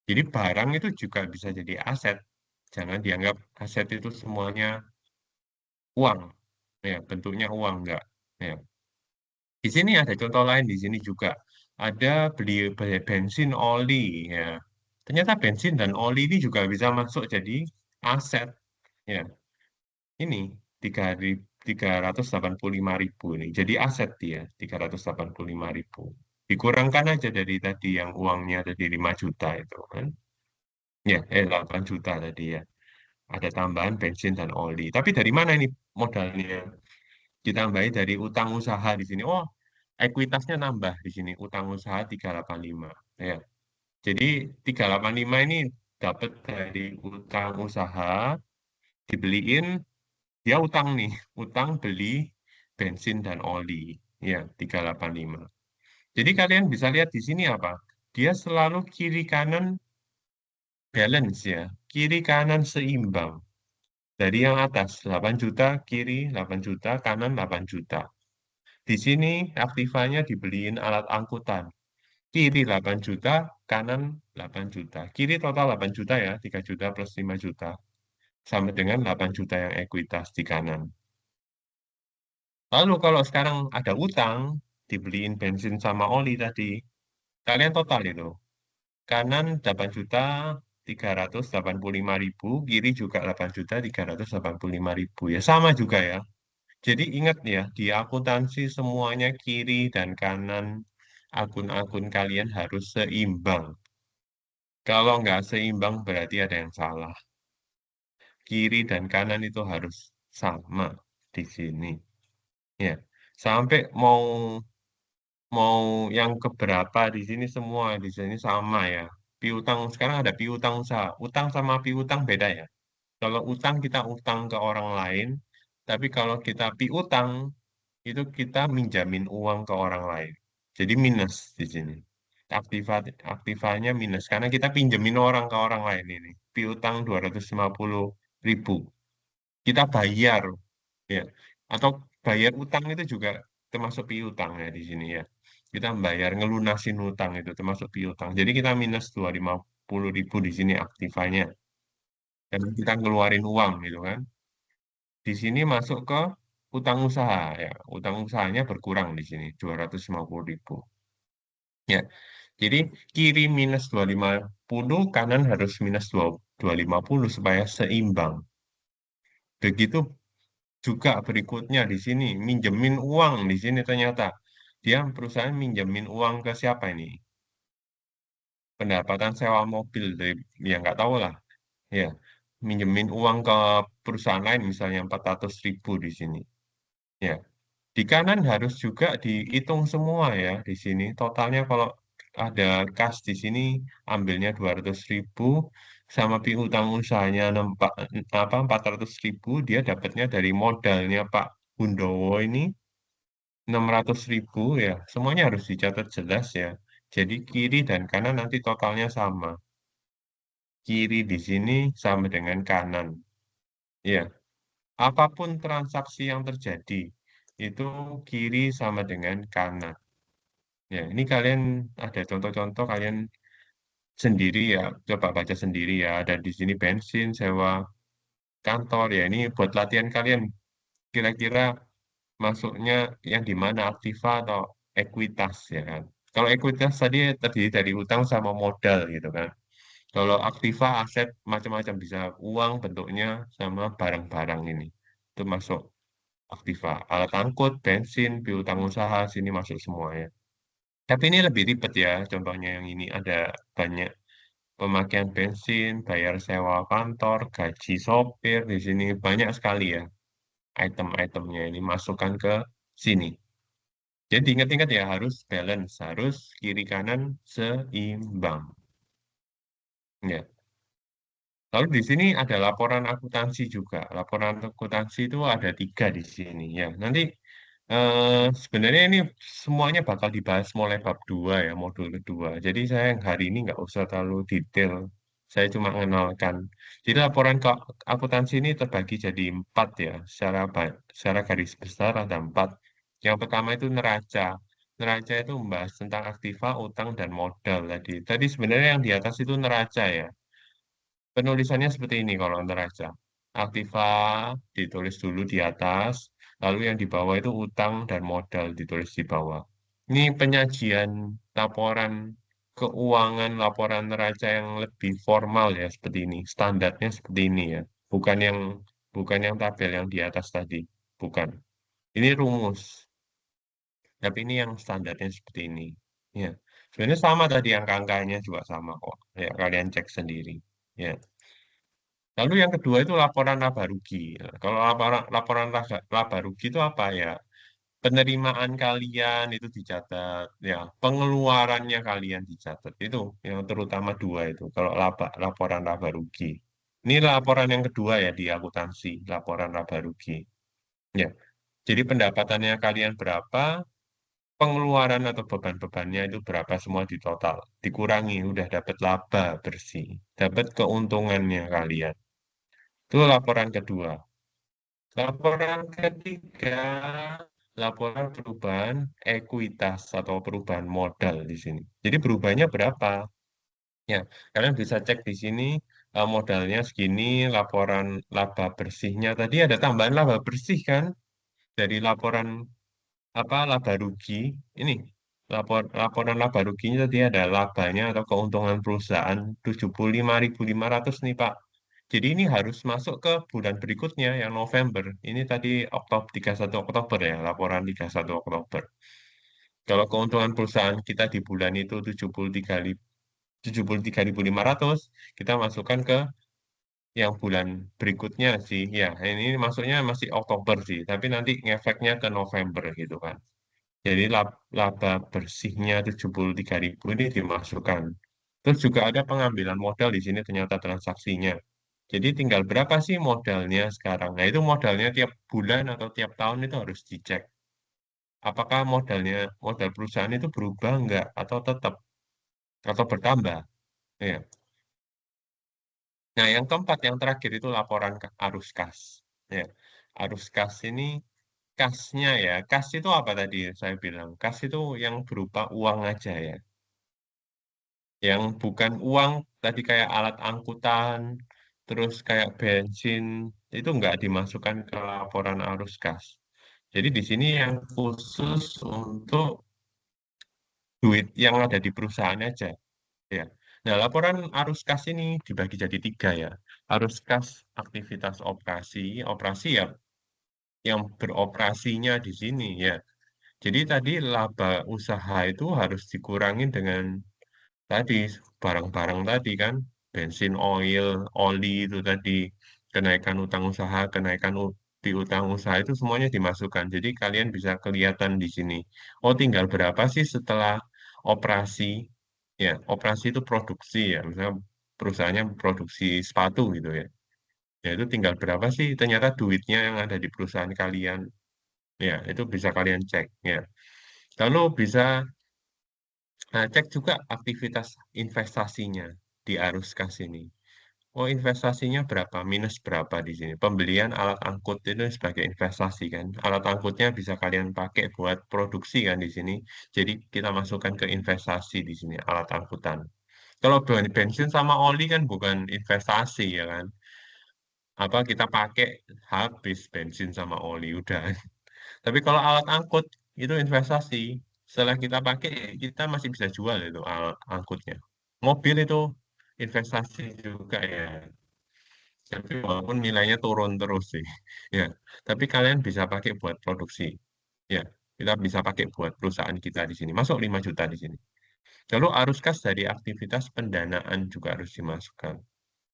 Jadi barang itu juga bisa jadi aset. Jangan dianggap aset itu semuanya uang. Ya, bentuknya uang enggak. Ya. Di sini ada contoh lain di sini juga. Ada beli bensin oli ya. Ternyata bensin dan oli ini juga bisa masuk jadi aset. Ya, ini 385.000 ini. Jadi aset dia 385.000. Dikurangkan aja dari tadi yang uangnya tadi 5 juta itu kan. Ya, 8 juta tadi ya. Ada tambahan bensin dan oli. Tapi dari mana ini modalnya? Ditambahi dari utang usaha di sini. Oh, ekuitasnya nambah di sini. Utang usaha 385. Ya. Jadi 385 ini dapat dari utang usaha, dibeliin, dia utang nih. Utang beli bensin dan oli. Ya, 385. Jadi kalian bisa lihat di sini apa? Dia selalu kiri kanan balance ya. Kiri kanan seimbang. Dari yang atas 8 juta, kiri 8 juta, kanan 8 juta. Di sini aktivanya dibeliin alat angkutan. Kiri 8 juta, kanan 8 juta. Kiri total 8 juta ya, 3 juta plus 5 juta. Sama dengan 8 juta yang ekuitas di kanan. Lalu kalau sekarang ada utang, dibeliin bensin sama oli tadi, kalian total itu. Kanan 8 juta 385.000, kiri juga 8 juta 385.000. Ya sama juga ya. Jadi ingat ya, di akuntansi semuanya kiri dan kanan akun-akun kalian harus seimbang. Kalau nggak seimbang berarti ada yang salah. Kiri dan kanan itu harus sama di sini. Ya, sampai mau mau yang keberapa di sini semua di sini sama ya. Piutang sekarang ada piutang usaha. Utang sama piutang beda ya. Kalau utang kita utang ke orang lain, tapi kalau kita piutang itu kita minjamin uang ke orang lain. Jadi minus di sini. Aktiva aktivanya minus karena kita pinjemin orang ke orang lain ini. Piutang 250.000. Kita bayar ya. Atau bayar utang itu juga termasuk piutang ya di sini ya. Kita bayar ngelunasin utang itu termasuk piutang. Jadi kita minus 250.000 di sini aktivanya. Dan kita ngeluarin uang gitu kan. Di sini masuk ke utang usaha ya. Utang usahanya berkurang di sini 250.000. Ya. Jadi kiri minus 250, kanan harus minus 250 supaya seimbang. Begitu juga berikutnya di sini minjemin uang di sini ternyata dia perusahaan minjemin uang ke siapa ini? Pendapatan sewa mobil dari ya nggak tahu lah ya minjemin uang ke perusahaan lain misalnya 400.000 di sini ya di kanan harus juga dihitung semua ya di sini totalnya kalau ada kas di sini ambilnya 200.000 sama piutang usahanya 400.000 dia dapatnya dari modalnya Pak Gundowo ini 600.000 ya, semuanya harus dicatat jelas ya. Jadi kiri dan kanan nanti totalnya sama. Kiri di sini sama dengan kanan. Ya, apapun transaksi yang terjadi, itu kiri sama dengan kanan. Ya, ini kalian ada contoh-contoh kalian sendiri ya, coba baca sendiri ya. Ada di sini bensin, sewa kantor ya. Ini buat latihan kalian. Kira-kira masuknya yang di mana Aktiva atau ekuitas ya kan. Kalau ekuitas tadi terdiri dari utang sama modal gitu kan. Kalau Aktiva aset macam-macam bisa uang bentuknya sama barang-barang ini. Itu masuk Aktiva. Alat angkut, bensin, piutang usaha sini masuk semua ya. Tapi ini lebih ribet ya. Contohnya yang ini ada banyak pemakaian bensin, bayar sewa kantor, gaji sopir di sini banyak sekali ya item-itemnya ini masukkan ke sini. Jadi ingat-ingat ya harus balance, harus kiri kanan seimbang. Ya. Lalu di sini ada laporan akuntansi juga. Laporan akuntansi itu ada 3 di sini. Ya, nanti sebenarnya ini semuanya bakal dibahas mulai bab 2 ya, modul kedua. Jadi saya yang hari ini nggak usah terlalu detail. Saya cuma mengenalkan. Jadi laporan akuntansi ini terbagi jadi 4 ya. Secara garis besar ada 4. Yang pertama itu neraca. Neraca itu membahas tentang aktiva, utang, dan modal tadi. Tadi sebenarnya yang di atas itu neraca ya. Penulisannya seperti ini kalau neraca. Aktiva ditulis dulu di atas, lalu yang di bawah itu utang dan modal ditulis di bawah. Ini penyajian laporan keuangan, laporan neraca yang lebih formal ya seperti ini. Standarnya seperti ini ya. Bukan yang tabel yang di atas tadi. Bukan. Ini rumus. Tapi ini yang standarnya seperti ini. Ya. Sebenarnya sama tadi angka-angkanya juga sama kok. Ya, kalian cek sendiri. Ya. Lalu yang kedua itu laporan laba rugi. Nah, kalau laporan laba rugi itu apa ya? Penerimaan kalian itu dicatat, ya. Pengeluarannya kalian dicatat. Itu yang terutama dua itu. Kalau laporan laba rugi. Ini laporan yang kedua ya di akuntansi, laporan laba rugi. Ya. Jadi pendapatannya kalian berapa, pengeluaran atau beban-bebannya itu berapa semua di total. Dikurangi, udah dapat laba bersih. Dapat keuntungannya kalian. Itu laporan kedua. Laporan ketiga, laporan perubahan ekuitas atau perubahan modal di sini. Jadi berubahnya berapa? Ya, kalian bisa cek di sini modalnya segini, laporan laba bersihnya tadi ada tambahan laba bersih kan dari laporan apa laba rugi. Ini laporan laba ruginya tadi ada labanya atau keuntungan perusahaan 75.500 nih Pak. Jadi ini harus masuk ke bulan berikutnya yang November. Ini tadi Oktober 31 Oktober ya, laporan 31 Oktober. Kalau keuntungan perusahaan kita di bulan itu 73.500, kita masukkan ke yang bulan berikutnya sih. Ya, ini masuknya masih Oktober sih, tapi nanti ngefeknya ke November gitu kan. Jadi laba bersihnya 73.000 ini dimasukkan. Terus juga ada pengambilan modal di sini ternyata transaksinya. Jadi tinggal berapa sih modalnya sekarang. Nah itu modalnya tiap bulan atau tiap tahun itu harus dicek. Apakah modal perusahaan itu berubah enggak atau tetap atau bertambah. Ya. Nah yang keempat, yang terakhir itu laporan arus kas. Ya. Arus kas ini kasnya ya. Kas itu apa tadi saya bilang? Kas itu yang berupa uang aja ya. Yang bukan uang tadi kayak alat angkutan, terus kayak bensin, itu nggak dimasukkan ke laporan arus kas. Jadi di sini yang khusus untuk duit yang ada di perusahaan aja. Ya. Nah, laporan arus kas ini dibagi jadi tiga ya. Arus kas aktivitas operasi, operasi ya yang beroperasinya di sini ya. Jadi tadi laba usaha itu harus dikurangin dengan tadi barang-barang tadi kan, bensin, oil, oli itu tadi, kenaikan utang usaha, kenaikan di utang usaha itu semuanya dimasukkan. Jadi kalian bisa kelihatan di sini. Oh, tinggal berapa sih setelah operasi? Ya, operasi itu produksi ya, misalnya perusahaannya produksi sepatu gitu ya. Ya itu tinggal berapa sih ternyata duitnya yang ada di perusahaan kalian. Ya, itu bisa kalian cek ya. Lalu bisa cek juga aktivitas investasinya di arus kas ini. Oh, investasinya berapa? Minus berapa di sini? Pembelian alat angkut itu sebagai investasi kan. Alat angkutnya bisa kalian pakai buat produksi kan di sini. Jadi kita masukkan ke investasi di sini alat angkutan. Kalau bensin sama oli kan bukan investasi ya kan. Apa kita pakai habis bensin sama oli udah. Tapi kalau alat angkut itu investasi. Setelah kita pakai, kita masih bisa jual itu alat angkutnya. Mobil itu investasi juga ya. Tapi walaupun nilainya turun terus sih. Ya, tapi kalian bisa pakai buat produksi. Ya, kita bisa pakai buat perusahaan kita di sini. Masuk 5 juta di sini. Lalu arus kas dari aktivitas pendanaan juga harus dimasukkan.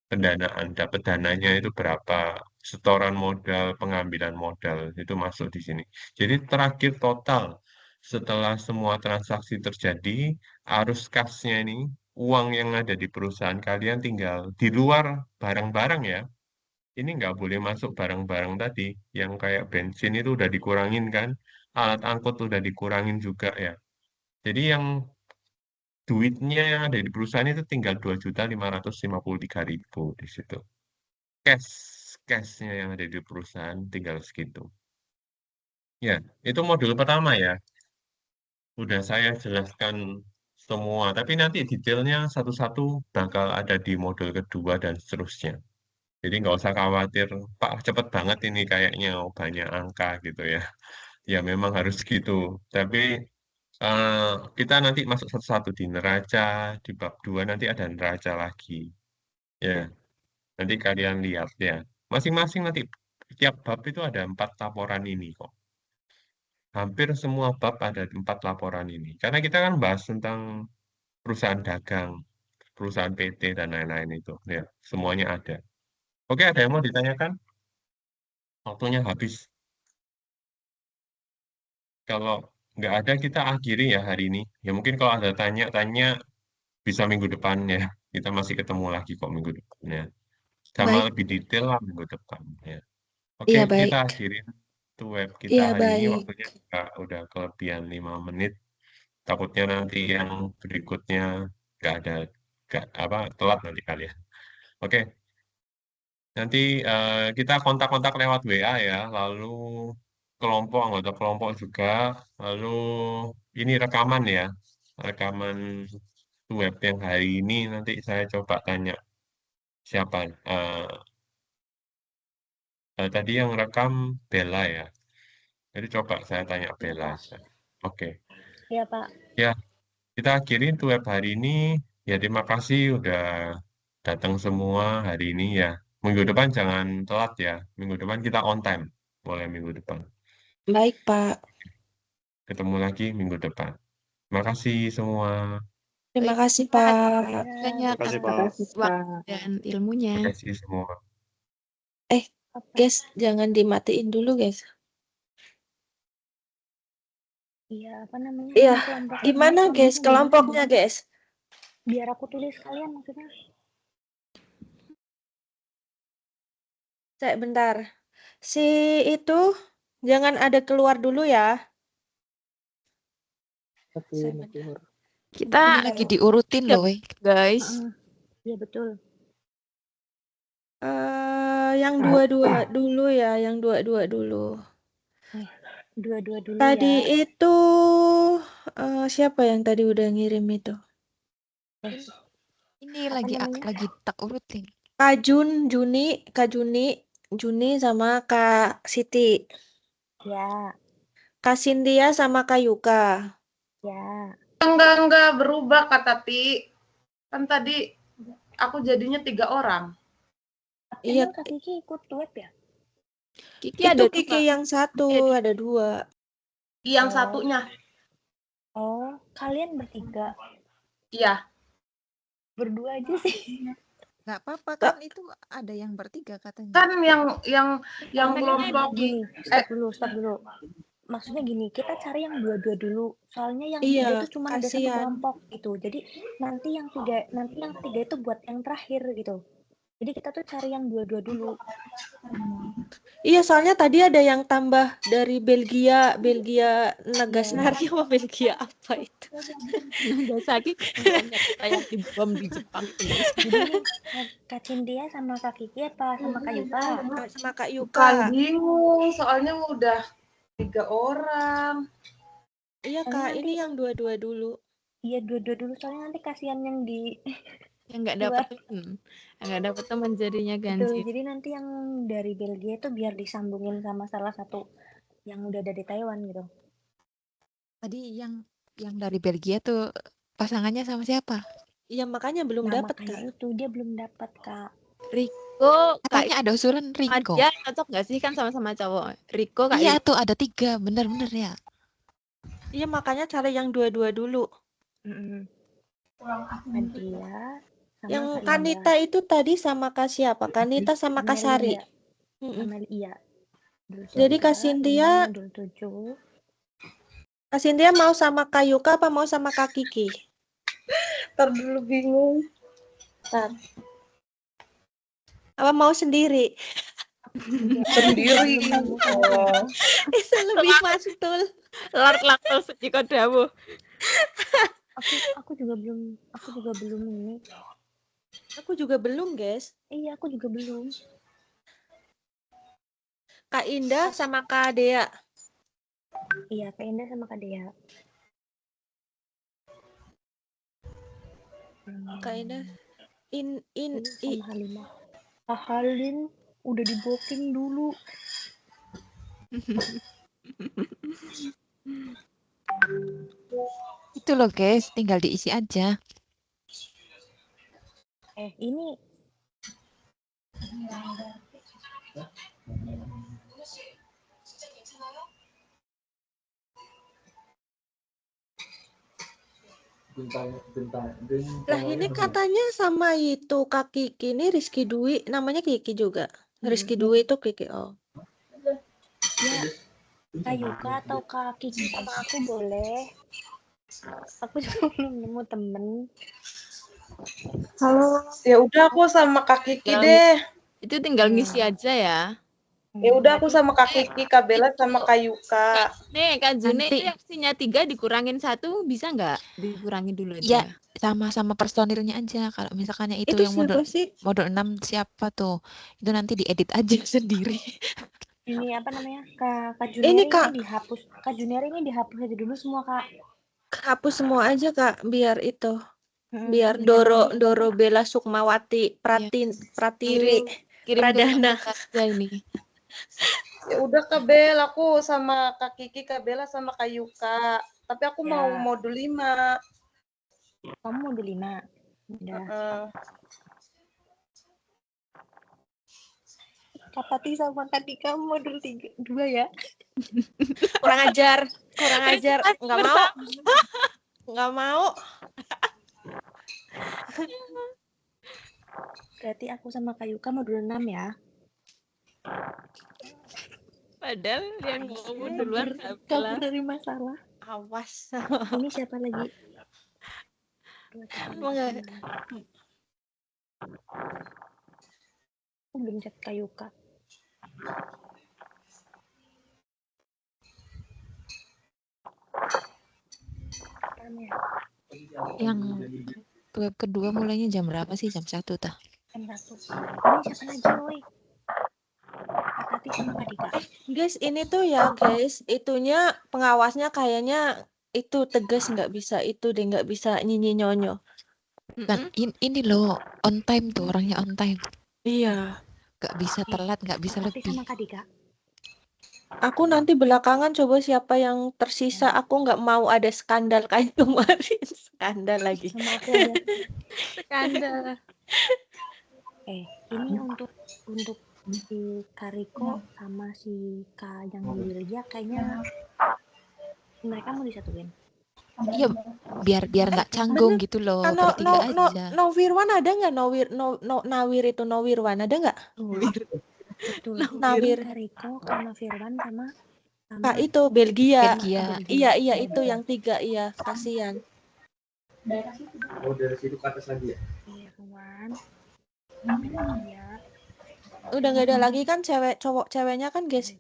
Pendanaan, dapat dananya itu berapa, setoran modal, pengambilan modal, itu masuk di sini. Jadi terakhir total, setelah semua transaksi terjadi, arus kasnya ini, uang yang ada di perusahaan kalian tinggal di luar barang-barang ya, ini nggak boleh masuk barang-barang tadi, yang kayak bensin itu udah dikurangin kan, alat angkut udah dikurangin juga ya. Jadi yang duitnya yang ada di perusahaan itu tinggal 2.553.000 di situ. Cash, cashnya yang ada di perusahaan tinggal segitu. Ya, itu modul pertama ya. Udah saya jelaskan semua, tapi nanti detailnya satu-satu bakal ada di modul kedua dan seterusnya. Jadi nggak usah khawatir, Pak, cepet banget ini kayaknya oh, banyak angka gitu ya. Ya memang harus gitu. Tapi eh, kita nanti masuk satu-satu di neraca, di bab 2 nanti ada neraca lagi. Ya, nanti kalian lihat ya. Masing-masing nanti tiap bab itu ada 4 laporan ini kok. Hampir semua bab ada 4 laporan ini. Karena kita kan bahas tentang perusahaan dagang, perusahaan PT dan lain-lain itu. Ya, semuanya ada. Oke, ada yang mau ditanyakan? Waktunya habis. Kalau nggak ada, kita akhiri ya hari ini. Ya mungkin kalau ada tanya-tanya, bisa minggu depan ya. Kita masih ketemu lagi kok minggu depannya. Sama Baik, lebih detail lah minggu depan. Ya. Oke, iya kita baik. akhirin tuh web kita Iya hari ini. baik. Waktunya juga udah kelebihan 5 menit. Takutnya nanti yang berikutnya nggak ada, nggak apa telat nanti kalian. Oke, nanti kita kontak-kontak lewat WA ya. Lalu kelompok anggota kelompok juga. Lalu ini rekaman ya, rekaman web yang hari ini nanti saya coba tanya siapa. Tadi yang rekam Bella ya. Jadi coba saya tanya Iya, Bella. Pak. Oke, Iya, Pak. ya kita akhirin tuh web hari ini. Ya terima kasih udah datang semua hari ini ya. Minggu depan jangan telat ya. Minggu depan kita on time. Boleh minggu depan. Baik, Pak. Ketemu lagi minggu depan. Terima kasih semua. Terima Baik, kasih, Pak. Pak. Banyak Terima kasih, atas Pak. Makasih, waktu Pak. dan ilmunya. Terima kasih semua. Eh, Apa? guys, jangan dimatiin dulu, guys. Iya, apa namanya? Iya, Ini kelompoknya gimana, guys? gimana, Kelompoknya, guys? Biar aku tulis kalian maksudnya. Cek bentar. Si itu jangan ada keluar dulu ya. Saya bentar. Kita Bentar. lagi diurutin loh, weh, guys. Iya betul. Yang dua-dua dulu ya, yang dua-dua dulu. Dua-dua dulu Tadi ya. itu siapa yang tadi udah ngirim itu? Ini Apa lagi namanya? lagi tak urutin. Kak Juni sama Kak Siti. Ya, Kak Cynthia sama Kak Yuka. ya. Enggak berubah Kak Tati. Kan tadi aku jadinya 3 orang. Iya, Emang Kak Kiki ikut web ya? Kiki itu ada Kiki yang satu, ada dua. Yang satunya. Oh, kalian bertiga. Iya. Berdua aja sih. Nggak apa-apa kan itu ada yang bertiga katanya. Kan yang kelompok Gini, stop dulu. Maksudnya gini, kita cari yang dua-dua dulu. Soalnya yang Iya, tiga itu cuma ada satu kasihan. kelompok gitu. Jadi nanti yang tiga itu buat yang terakhir gitu. Jadi kita tuh cari yang dua-dua dulu. Iya, soalnya tadi ada yang tambah dari Belgia Nagasaki sama Belgia apa itu? Nagasaki kayak dibom di Jepang itu, guys. Jadi nih, Kak Cynthia sama Kak Kiki apa sama Kak Yuka? Sama Kak Yuka. Bukan bingung, soalnya udah 3 orang. Iya Kak, Nanti- ini yang dua-dua dulu. Iya dua-dua dulu soalnya nanti kasihan yang di Yang nggak dapat teman. Yang nggak dapat teman jadinya betul. ganti. Jadi nanti yang dari Belgia itu biar disambungin sama salah satu yang udah ada di Taiwan gitu. Tadi yang dari Belgia tuh pasangannya sama siapa? Iya, makanya belum Nah, dapat makanya Kak. itu dia belum dapat Kak. Riko, katanya ada usulan Riko. Dia cocok gak sih kan sama-sama cowok? Riko Kak Iya tuh ada 3, bener-bener ya. Iya, makanya cari yang dua-dua dulu. Nadia sama Yang Kak Kanita itu tadi sama Kak siapa? Kanita sama Kak Sari. Sama Iya. Jadi Kak Cynthia, Kak Cynthia mau sama Kak Yuka apa mau sama Kak Kiki? Ntar dulu bingung. Apa mau sendiri? Sendiri. Oh. Itu lebih mantul. Lord Lactose Jiko Dawuh. Aku juga belum ini. Aku juga belum, guys. Iya, aku juga belum. Kak Indah sama Kak Dea. Iya, Kak Indah sama Kak Dea. Kak Indah. Sama Halimah. Halim udah di booking dulu. Itu loh guys, tinggal diisi aja. Ini Lah ini katanya sama itu Kak Kiki ini Rizky Dwi, namanya Kiki juga. Rizky Dwi itu Kiki. Oh. ya Kak Yuka atau Kak Kiki sama aku boleh. Aku juga belum nemu temen. Halo. Ya udah aku sama Kak Kiki deh. Itu tinggal ngisi aja ya. Ya udah aku sama Kak Kiki, Kak Bella sama Kak Yuka. Nih Kak Juni Nanti- itu yang isinya 3 dikurangin 1 bisa nggak? Dikurangin dulu Ya, aja. sama-sama personilnya aja. Kalau misalkannya itu yang siapa modul sih? modul 6 siapa tuh? Itu nanti diedit aja sendiri. Ini apa namanya? Kak Junior Ini, ini Kak. dihapus. Kak Junior ini dihapus aja dulu semua, Kak. Hapus semua aja Kak, biar itu. Biar Jadi Doro Bella Sukmawati Pratiwi Kirim Pradana. aja ini. Ya udah Kak Bel, aku sama Kak Kiki, Kak Bella sama Kak Yuka. Tapi aku mau modul 5. kamu modul 5. Udah. Kak Tati sama Kak Tika modul 2 ya. Kurang ajar. Nggak mau. Berarti aku sama Kak Yuka modul 6 ya. Padahal yang ngomong duluan Kabur dari masalah. Awas. Ini siapa lagi? Enggak. Aku belum chat Kak Yuka. Kapan ya? Yang web kedua mulainya jam berapa sih? Jam 1 tah? Jam 1. Ini siapa lagi, woi? Kak Tati sama Kak Dika. Guys, ini tuh ya guys, itunya pengawasnya kayaknya itu tegas, nggak bisa itu deh, nggak bisa nyinyi nyonyo. Kan ini loh, on time tuh, orangnya on time. Iya. Gak bisa telat, gak bisa Kak Tati lebih. sama Kak Dika. Aku nanti belakangan coba siapa yang tersisa. Aku nggak mau ada skandal kayak kemarin. Skandal lagi. Sama aku aja. Skandal. Ini untuk si Kariko sama si Kak yang Wilja kayaknya mereka mau disatuin. Iya, biar nggak canggung gitu loh, bertiga aja. Nawirwan ada nggak? Nawir itu Nawirwan ada nggak? Betul. Nawir. Kariko, Kak Firwan sama Kak itu Belgia. Belgia. Iya itu yang 3, iya, kasihan. Oh, dari situ ke atas lagi ya? Iya, Firwan. Iya. Udah nggak ada lagi kan cowok ceweknya kan guys.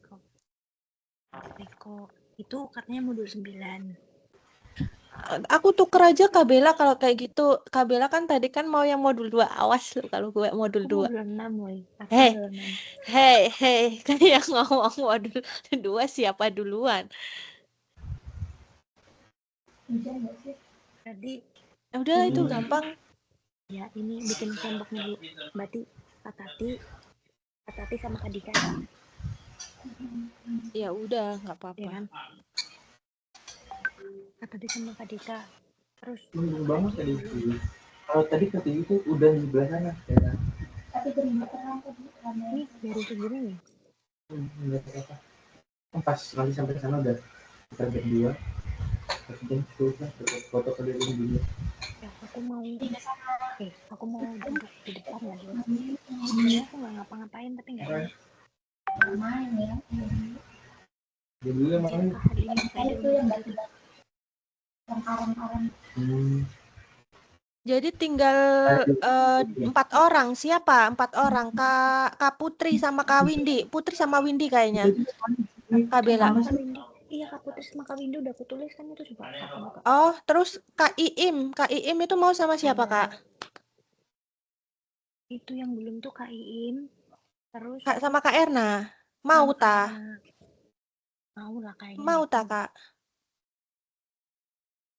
Kariko itu katanya modul 9. Aku tuker aja Kak Bella kalau kayak gitu. Kak Bella kan tadi kan mau yang modul 2. Awas lu kalau gue modul 2. Modul 6, woi. Hei, kan yang ngomong modul 2 siapa duluan? Jadi Udah itu gampang. ya ini bikin kelompoknya dulu. Berarti Kak Tati sama Kak Dika. Ya udah, nggak Ya apa-apa. kan? Kak Tati sama Kak Dika. Terus Mending banget tadi itu. Kalau tadi ketiga itu udah di sebelah sana. Ya. ini baru segini nih. Enggak apa-apa. Pas nanti sampai sana udah kita berdua. Kemudian susah foto keliling dulu. Ya, aku mau duduk di depan ya dulu. Sebenarnya aku nggak ngapa-ngapain tapi nggak enak. Dulu yang main. Jadi tinggal 4 orang. Siapa? 4 orang. Kak Putri sama Kak Windy. Putri sama Windy kayaknya. Kak Bella. Iya, Kak Putri sama Kak Windy udah aku tulis kan itu juga. Oh, terus Kak Iim. Kak Iim itu mau sama siapa, Kak? Itu yang belum tuh Kak Iim. Terus Sama Kak Erna. Mau tah? Mau lah kayaknya. Mau tah, Kak?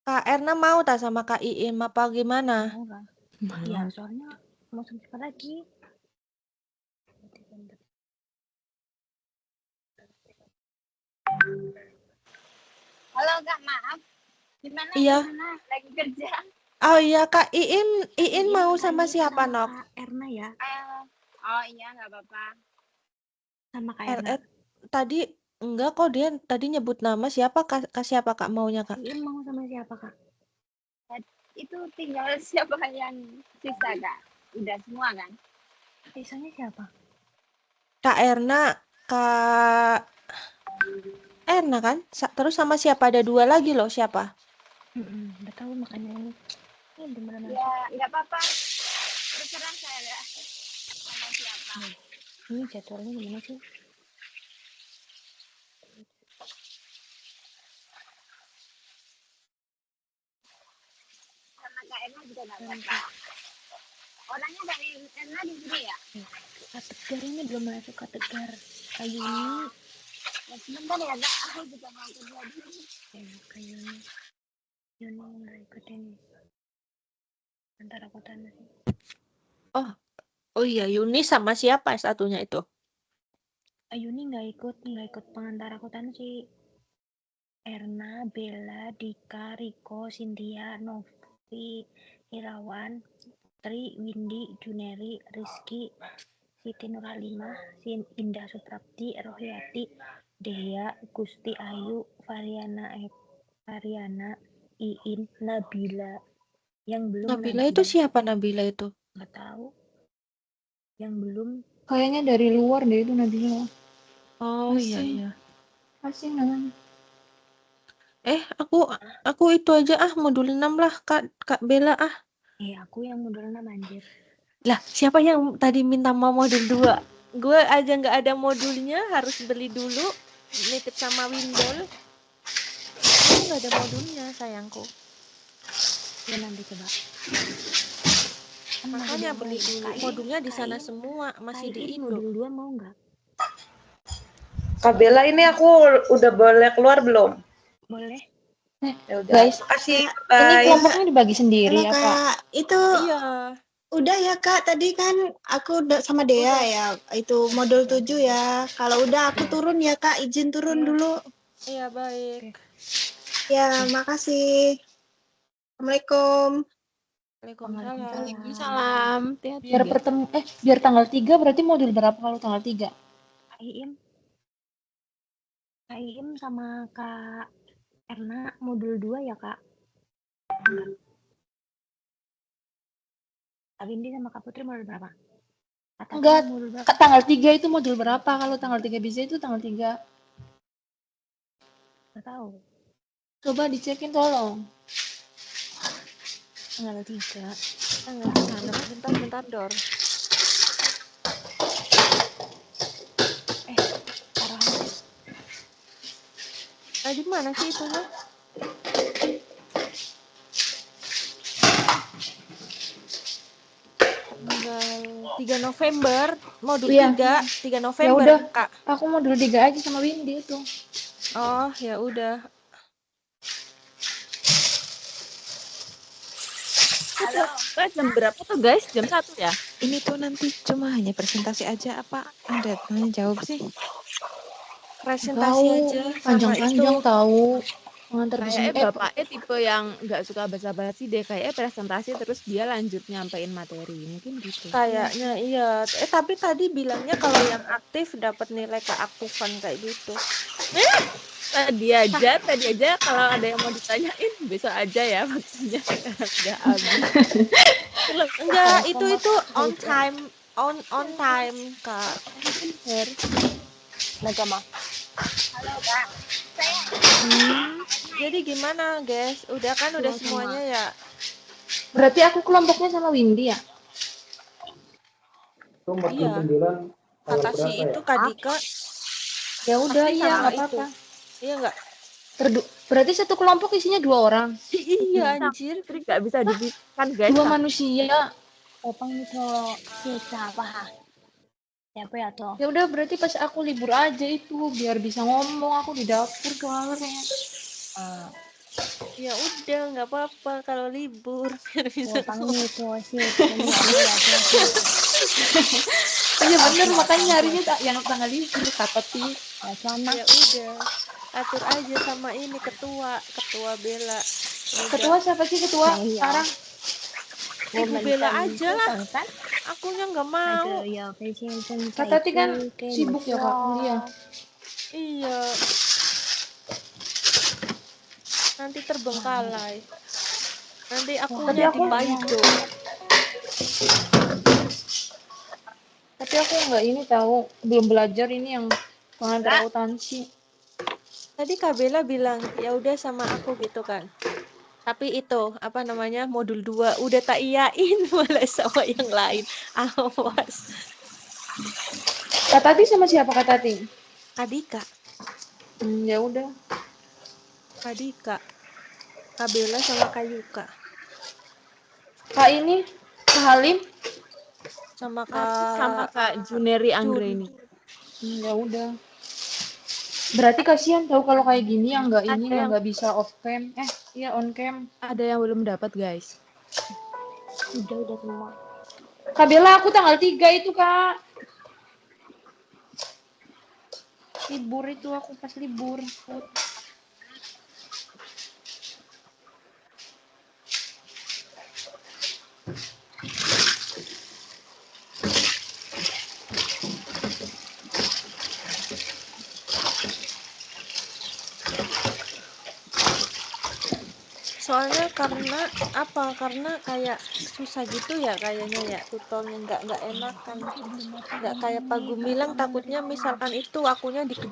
Kak Erna mau tak sama Kak Iim apa gimana? Mau lah. Ya, soalnya mau sama siapa lagi? Halo Kak, maaf. Gimana? Iya. Gimana? Lagi kerja. Oh iya, Kak Iin mau sama siapa, Nok? Kak Erna ya. Oh iya, nggak apa-apa. Sama Kak Erna. Tadi enggak kok, dia tadi nyebut nama siapa siapa Kak maunya, Kak? Iin mau sama siapa, Kak? Itu tinggal siapa yang sisa, Kak? Udah semua kan? Sisanya siapa? Kak Erna, Kak Erna kan? Terus sama siapa? Ada 2 lagi loh, siapa? Udah tahu makanya ini. Ini beneran. Ya, nggak apa-apa. Terserah saya sama siapa. Ini jadwalnya gimana sih? Sama Kak Erna juga nggak apa-apa. Orangnya dari Erna di sini ya? Kak Tegar ini belum masuk Kak Tegar. Ayuni. Ya sebentar ya Kak, aku juga mau kerja dulu. Ayuni. Yuni nggak ikut ini. Ntar aku tanya sih. Oh iya, Yuni sama siapa satunya itu? Ayuni nggak ikut pengantar akuntansi. Erna, Bella, Dika, Riko, Cynthia, Novi, Irawan, Tri, Windy, Juneri, Rizky, Siti Nurhalimah, Indah Suprapti, Rohyati, Dea, Gusti Ayu, Variana, Iin, Nabila. Yang belum Nabila itu siapa Nabila itu? Nggak tahu. Yang belum. Kayaknya dari luar deh itu Nabila. Oh iya. Asing namanya. Aku itu aja modul 6 lah Kak Bella Aku yang modul 6 anjir. Lah, siapa yang tadi minta mau modul 2? Gue aja nggak ada modulnya, harus beli dulu. Nitip sama Windol. Aku nggak ada modulnya, sayangku. Ya nanti coba. Kan masih Makanya ada beli dulu. Modulnya di sana KIM semua, masih di KIM Indo. modul 2 mau nggak? Kak Bella, ini aku udah boleh keluar belum? Boleh. Ya udah. Guys, Makasih. ini Bye. kelompoknya dibagi sendiri Halo apa? Kak, itu Iya. udah ya Kak, tadi kan aku udah sama Dea Udah. ya, itu modul 7 ya. Kalau udah aku Iya. turun ya Kak, izin turun Iya. dulu. Iya, baik. Ya, makasih. Assalamualaikum. Waalaikumsalam. Waalaikumsalam. Biar tanggal 3 berarti modul berapa kalau tanggal 3? KIM sama Kak Erna modul 2 ya, Kak? Kak Windy sama Kak Putri modul berapa? Enggak, tanggal 3 itu modul berapa? Kalau tanggal 3 bisa itu tanggal 3. Nggak tahu. Coba dicekin tolong. Tanggal 3. Tanggal 3. Bentar, Dor. Taruhan. Di mana sih itunya? Tanggal 3 November, modul Iya. 3 November, Ya udah, Kak. aku modul 3 aja sama Windy itu. Oh, ya udah. Jam berapa tuh guys? Jam 1 ya? Ini tuh nanti cuma hanya presentasi aja apa ada tanya jawab sih? Presentasi Tahu, aja sama panjang-panjang itu. tahu. Pengantar Kayaknya bisnis. bapaknya tipe yang nggak suka basa-basi deh. Kayaknya presentasi terus dia lanjut nyampein materi. Mungkin gitu. Kayaknya iya. Tapi tadi bilangnya kalau yang aktif dapat nilai keaktifan kayak gitu. Tadi aja kalau ada yang mau ditanyain besok aja ya maksudnya udah habis. Enggak, itu on time Kak. Bener. Nagama. Halo, Kak. Jadi gimana, guys? Udah kan udah semuanya ya? Berarti aku kelompoknya sama Windy ya? Itu 49 Iya. tanggal Kata si berapa itu ya? Kak Dika. Ya udah, Pasti iya sama nggak itu. apa-apa. Iya nggak? Berarti satu kelompok isinya 2 orang. Iya anjir. Jadi nggak bisa dipisahkan guys. 2 manusia. Opang itu siapa? Siapa ya toh? Ya udah berarti pas aku libur aja itu biar bisa ngomong, aku di dapur soalnya. Ya udah nggak apa-apa kalau libur biar bisa. Opang itu Iya bener, makanya nyarinya yang tanggal libur kata sih. Ya udah. Atur aja sama ini ketua Bella. Ketua siapa sih ketua sekarang? Ibu Bella aja lah. Akunya nggak mau. Kak Tati kan sibuk ya Kak kuliah. Iya. Nanti terbengkalai. Nanti akunya dibaido. Tapi aku nggak ini tahu, belum belajar ini yang pengantar akuntansi. Tadi Kak Bella bilang ya udah sama aku gitu kan. Tapi itu apa namanya modul 2 udah tak iyain malah sama yang lain. Awas. Kak Tati sama siapa Kak Tati? Kak Dika. Ya udah. Kak Dika. Kak Bella sama Kak Yuka. Kak ini, Kak Halim sama Kak Juneri Anggreni. Ya udah. Berarti kasihan tahu kalau kayak gini yang nggak ini yang nggak bisa off cam. Iya on cam. Ada yang belum dapat guys. Udah semua. Kak Bella aku tanggal 3 itu Kak. Libur itu aku pas libur. Soalnya karena kayak susah gitu ya kayaknya ya tutornya nggak enakan, nggak kayak Pak Gumilang takutnya misalkan itu akunya dikejar